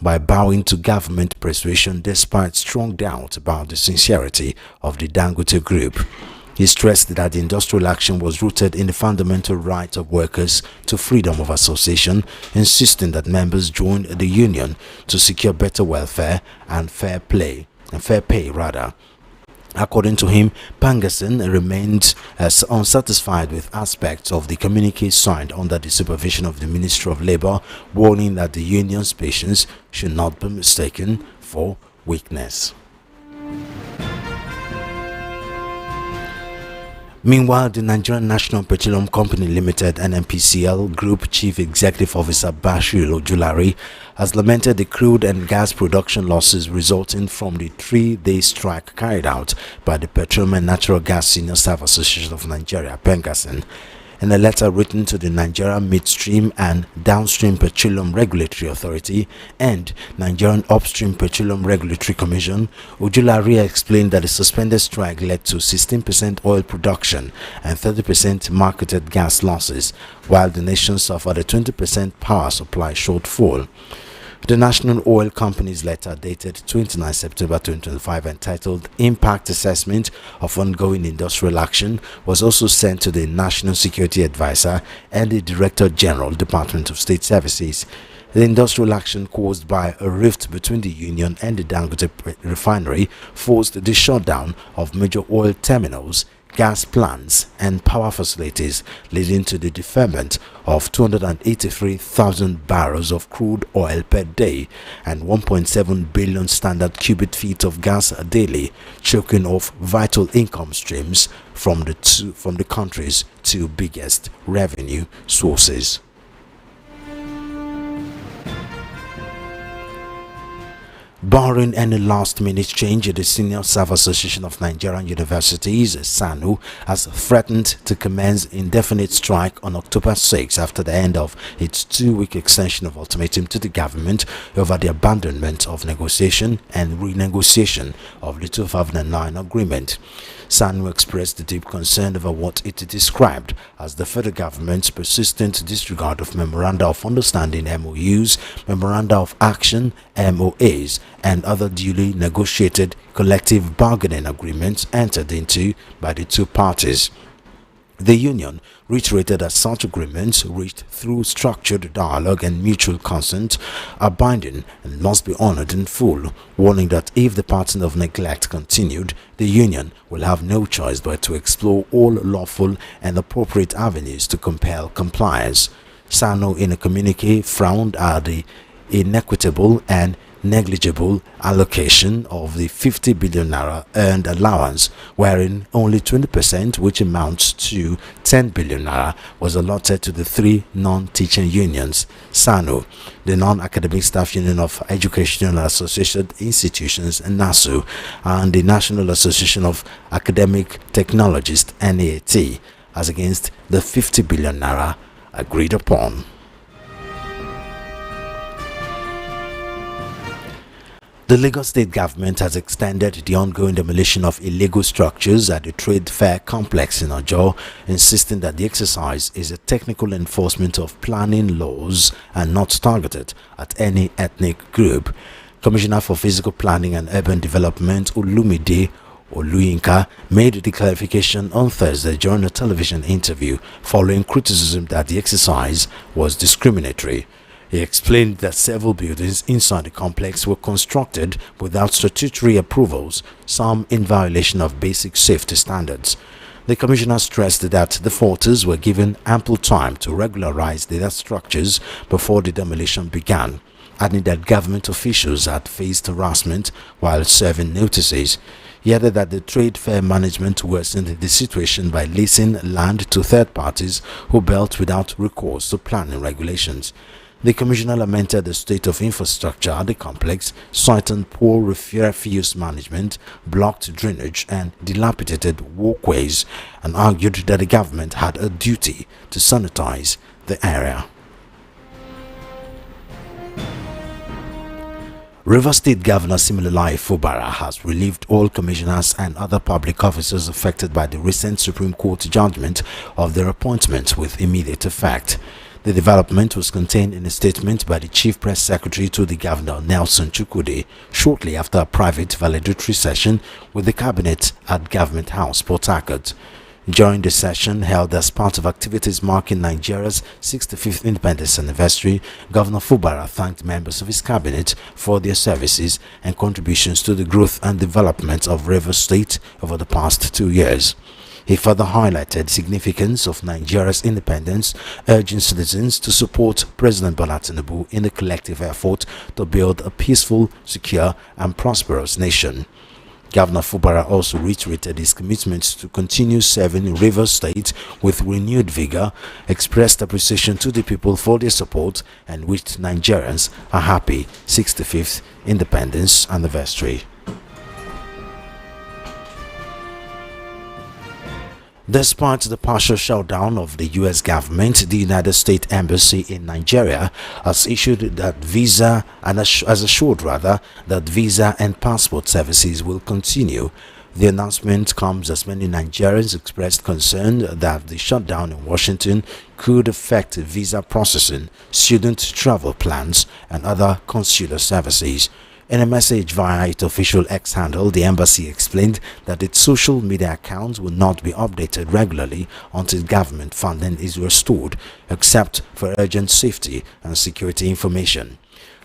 by bowing to government persuasion despite strong doubt about the sincerity of the Dangote Group. He stressed that the industrial action was rooted in the fundamental right of workers to freedom of association, insisting that members joined the union to secure better welfare and fair pay. According to him, Pangerson remained unsatisfied with aspects of the communique signed under the supervision of the Ministry of Labour, warning that the union's patience should not be mistaken for weakness. Meanwhile, the Nigerian National Petroleum Company Limited (NNPCL) Group Chief Executive Officer Bashir Ojulari has lamented the crude and gas production losses resulting from the 3-day strike carried out by the Petroleum and Natural Gas Senior Staff Association of Nigeria (PENGASN). In a letter written to the Nigeria Midstream and Downstream Petroleum Regulatory Authority and Nigerian Upstream Petroleum Regulatory Commission, Ojulari explained that the suspended strike led to 16% oil production and 30% marketed gas losses, while the nation suffered a 20% power supply shortfall. The National Oil Company's letter dated 29 September 2025 entitled Impact Assessment of Ongoing Industrial Action was also sent to the National Security Advisor and the Director General, Department of State Services. The industrial action caused by a rift between the union and the Dangote refinery forced the shutdown of major oil terminals, gas plants and power facilities, leading to the deferment of 283,000 barrels of crude oil per day and 1.7 billion standard cubic feet of gas daily, choking off vital income streams from the country's two biggest revenue sources. Barring any last-minute change, the Senior Staff Association of Nigerian Universities (SANU) has threatened to commence indefinite strike on October 6 after the end of its 2-week extension of ultimatum to the government over the abandonment of negotiation and renegotiation of the 2009 agreement. SANU expressed deep concern over what it described as the federal government's persistent disregard of Memoranda of Understanding (MOUs), Memoranda of Action (MOAs), and other duly negotiated collective bargaining agreements entered into by the two parties. The union reiterated that such agreements, reached through structured dialogue and mutual consent, are binding and must be honored in full, warning that if the pattern of neglect continued, the union will have no choice but to explore all lawful and appropriate avenues to compel compliance. SANU, in a communique, frowned at the inequitable and negligible allocation of the 50 billion naira earned allowance, wherein only 20%, which amounts to 10 billion naira, was allotted to the 3 non-teaching unions: SANU, the Non-Academic Staff Union of Educational Associated Institutions (NASU), and the National Association of Academic Technologists (NAT), as against the 50 billion naira agreed upon. The Lagos State government has extended the ongoing demolition of illegal structures at the Trade Fair Complex in Ojo, insisting that the exercise is a technical enforcement of planning laws and not targeted at any ethnic group. Commissioner for Physical Planning and Urban Development Olumide Oluyinka made the clarification on Thursday during a television interview following criticism that the exercise was discriminatory. He explained that several buildings inside the complex were constructed without statutory approvals, some in violation of basic safety standards. The commissioner stressed that the faulters were given ample time to regularize their structures before the demolition began, adding that government officials had faced harassment while serving notices. He added that the trade fair management worsened the situation by leasing land to third parties who built without recourse to planning regulations. The commissioner lamented the state of infrastructure at the complex, citing poor refuse management, blocked drainage and dilapidated walkways, and argued that the government had a duty to sanitize the area. Rivers State Governor Siminalayi Fubara has relieved all commissioners and other public officers affected by the recent Supreme Court judgment of their appointment with immediate effect. The development was contained in a statement by the Chief Press Secretary to the Governor, Nelson Chukwudi, shortly after a private valedictory session with the Cabinet at Government House, Port Harcourt. During the session held as part of activities marking Nigeria's 65th independence anniversary, Governor Fubara thanked members of his cabinet for their services and contributions to the growth and development of Rivers State over the past 2 years. He further highlighted the significance of Nigeria's independence, urging citizens to support President Bola Tinubu in the collective effort to build a peaceful, secure and prosperous nation. Governor Fubara also reiterated his commitment to continue serving Rivers State with renewed vigor, expressed appreciation to the people for their support, and wished Nigerians a happy 65th independence anniversary. Despite the partial shutdown of the U.S. government, the United States Embassy in Nigeria has issued that visa and has assured that visa and passport services will continue. The announcement comes as many Nigerians expressed concern that the shutdown in Washington could affect visa processing, student travel plans, and other consular services. In a message via its official X handle, the embassy explained that its social media accounts will not be updated regularly until government funding is restored, except for urgent safety and security information.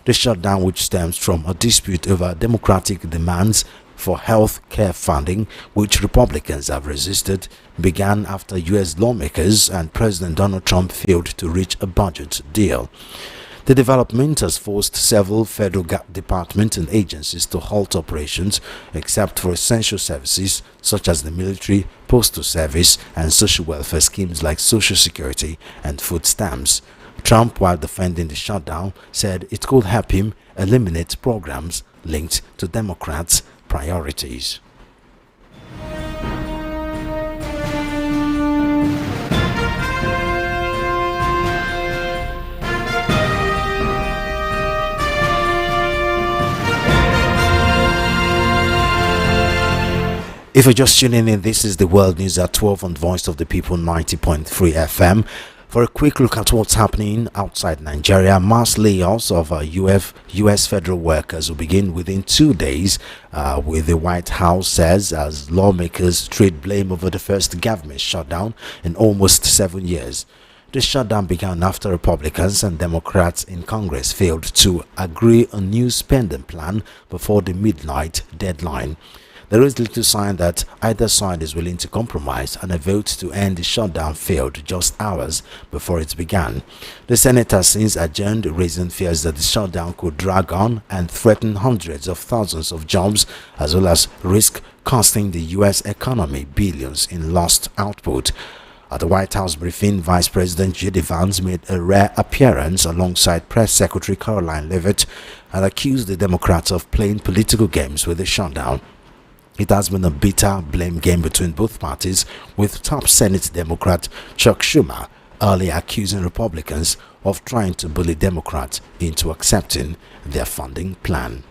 The shutdown, which stems from a dispute over democratic demands for health care funding, which Republicans have resisted, began after U.S. lawmakers and President Donald Trump failed to reach a budget deal. The development has forced several federal departments and agencies to halt operations except for essential services such as the military, postal service, and social welfare schemes like Social Security and food stamps. Trump, while defending the shutdown, said it could help him eliminate programs linked to Democrats' priorities. If you're just tuning in, this is the World News at 12 on Voice of the People 90.3 FM. For a quick look at what's happening outside Nigeria, mass layoffs of U.S. federal workers will begin within 2 days, with the White House says, as lawmakers trade blame over the first government shutdown in almost 7 years. The shutdown began after Republicans and Democrats in Congress failed to agree a new spending plan before the midnight deadline. There is little sign that either side is willing to compromise, and a vote to end the shutdown failed just hours before it began. The Senate has since adjourned, raising fears that the shutdown could drag on and threaten hundreds of thousands of jobs, as well as risk costing the U.S. economy billions in lost output. At the White House briefing, Vice President J.D. Vance made a rare appearance alongside Press Secretary Caroline Leavitt and accused the Democrats of playing political games with the shutdown. It has been a bitter blame game between both parties, with top Senate Democrat Chuck Schumer early accusing Republicans of trying to bully Democrats into accepting their funding plan.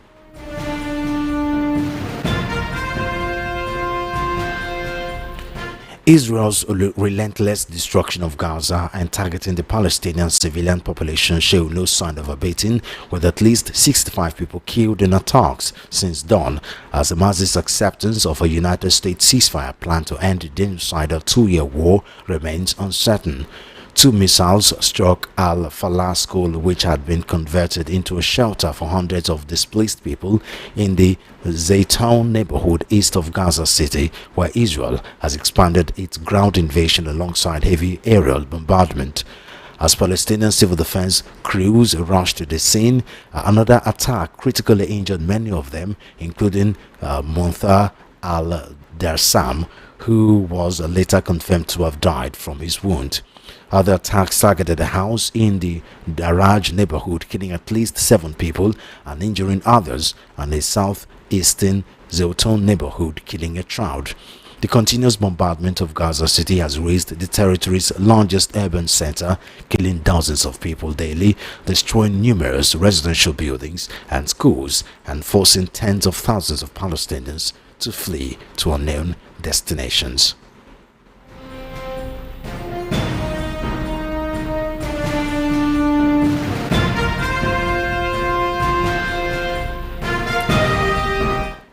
Israel's relentless destruction of Gaza and targeting the Palestinian civilian population show no sign of abating, with at least 65 people killed in attacks since dawn, as Hamas's acceptance of a United States ceasefire plan to end the genocidal 2-year war remains uncertain. 2 missiles struck Al-Falah school, which had been converted into a shelter for hundreds of displaced people in the Zaytown neighborhood east of Gaza City, where Israel has expanded its ground invasion alongside heavy aerial bombardment. As Palestinian civil defense crews rushed to the scene, another attack critically injured many of them, including Muntha al-Darsam, who was later confirmed to have died from his wound. Other attacks targeted a house in the Daraj neighborhood, killing at least 7 people and injuring others, and a southeastern Zaytown neighborhood, killing a child. The continuous bombardment of Gaza City has raised the territory's largest urban center, killing dozens of people daily, destroying numerous residential buildings and schools, and forcing tens of thousands of Palestinians to flee to unknown destinations.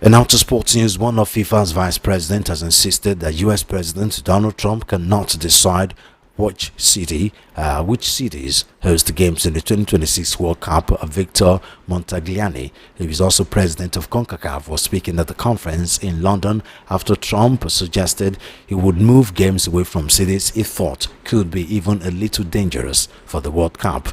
And now to sports news. One of FIFA's vice president has insisted that US President Donald Trump cannot decide which cities host the games in the 2026 World Cup. Victor Montagliani, who is also president of CONCACAF, was speaking at the conference in London after Trump suggested he would move games away from cities he thought could be even a little dangerous for the World Cup.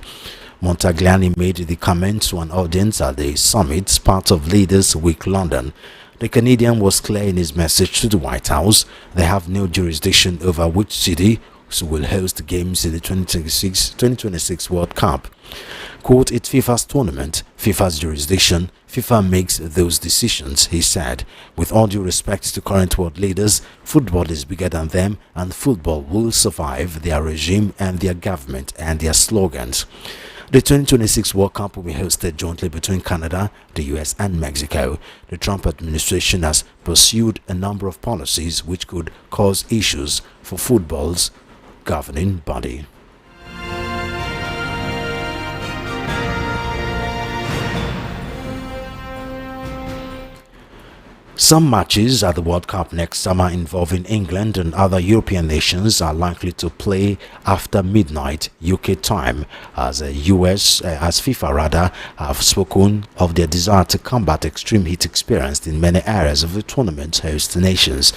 Montagliani made the comment to an audience at the summit, part of Leaders Week London. The Canadian was clear in his message to the White House. They have no jurisdiction over which city will host the games in the 2026 World Cup. Quote, "It's FIFA's tournament, FIFA's jurisdiction. FIFA makes those decisions," he said. "With all due respect to current world leaders, football is bigger than them, and football will survive their regime and their government and their slogans." The 2026 World Cup will be hosted jointly between Canada, the US and Mexico. The Trump administration has pursued a number of policies which could cause issues for football's governing body. Some matches at the World Cup next summer involving England and other European nations are likely to play after midnight UK time, as FIFA have spoken of their desire to combat extreme heat experienced in many areas of the tournament host nations.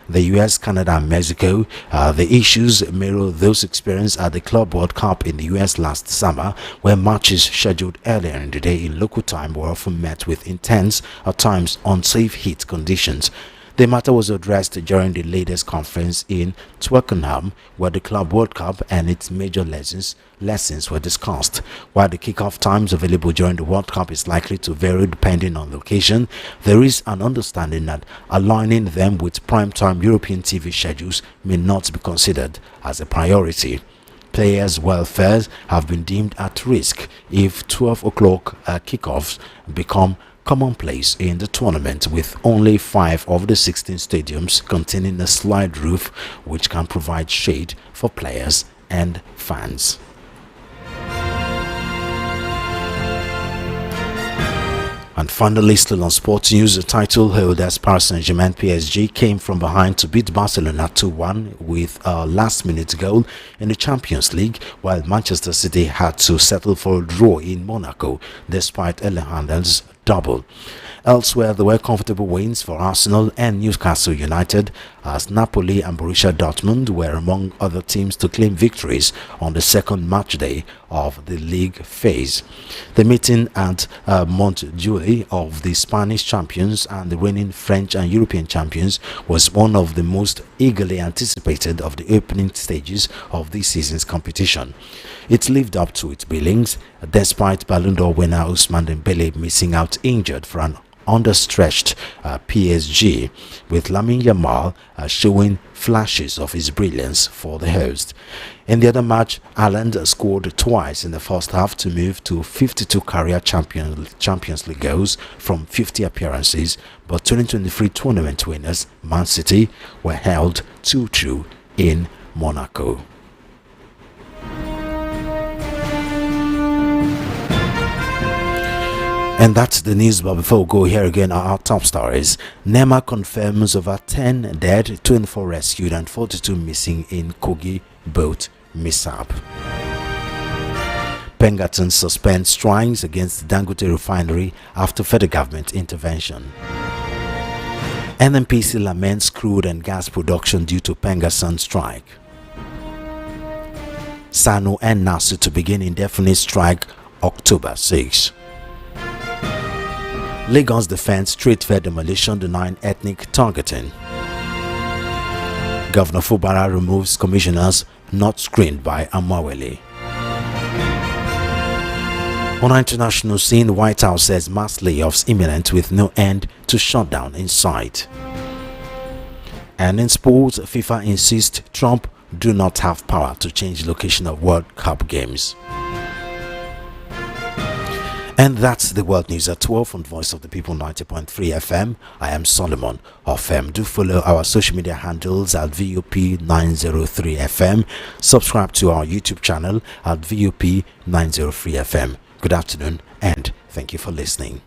The US, Canada and Mexico, the issues mirror those experienced at the Club World Cup in the US last summer, where matches scheduled earlier in the day in local time were often met with intense, at times unsafe heat conditions. The matter was addressed during the latest conference in Twickenham, where the Club World Cup and its major lessons were discussed. While the kickoff times available during the World Cup is likely to vary depending on location, there is an understanding that aligning them with prime-time European TV schedules may not be considered as a priority. Players' welfare have been deemed at risk if 12 o'clock kickoffs become commonplace in the tournament, with only 5 of the 16 stadiums containing a slide roof which can provide shade for players and fans. And finally, still on sports news, the title holders Paris Saint-Germain PSG came from behind to beat Barcelona 2-1 with a last-minute goal in the Champions League, while Manchester City had to settle for a draw in Monaco despite Erling Haaland's double. Elsewhere, there were comfortable wins for Arsenal and Newcastle United, as Napoli and Borussia Dortmund were among other teams to claim victories on the second match day of the league phase. The meeting at Montjuic of the Spanish champions and the reigning French and European champions was one of the most eagerly anticipated of the opening stages of this season's competition. It lived up to its billings, despite Ballon d'Or winner Ousmane Dembélé missing out injured for an understretched PSG, with Lamine Yamal showing flashes of his brilliance for the host. In the other match, Haaland scored twice in the first half to move to 52 career Champions League goals from 50 appearances, but 2023 tournament winners Man City were held 2-2 in Monaco. And that's the news, but before we go, here again are our top stories. NEMA confirms over 10 dead, 24 rescued and 42 missing in Kogi boat Mishap. Pengatton suspends strikes against the Dangote refinery after federal government intervention. NNPC laments crude and gas production due to Pengatton strike. SANU and NASU to begin indefinite strike October 6. Lagos defends street-fair demolition denying ethnic targeting. Governor Fubara removes commissioners not screened by Amawele. On our international scene, the White House says mass layoffs imminent with no end to shutdown in sight. And in sports, FIFA insists Trump do not have power to change location of World Cup games. And that's the world news at 12 on Voice of the People 90.3 FM. I am Solomon of FM. Do follow our social media handles at VUP 903 FM. Subscribe to our YouTube channel at VUP 903 FM. Good afternoon and thank you for listening.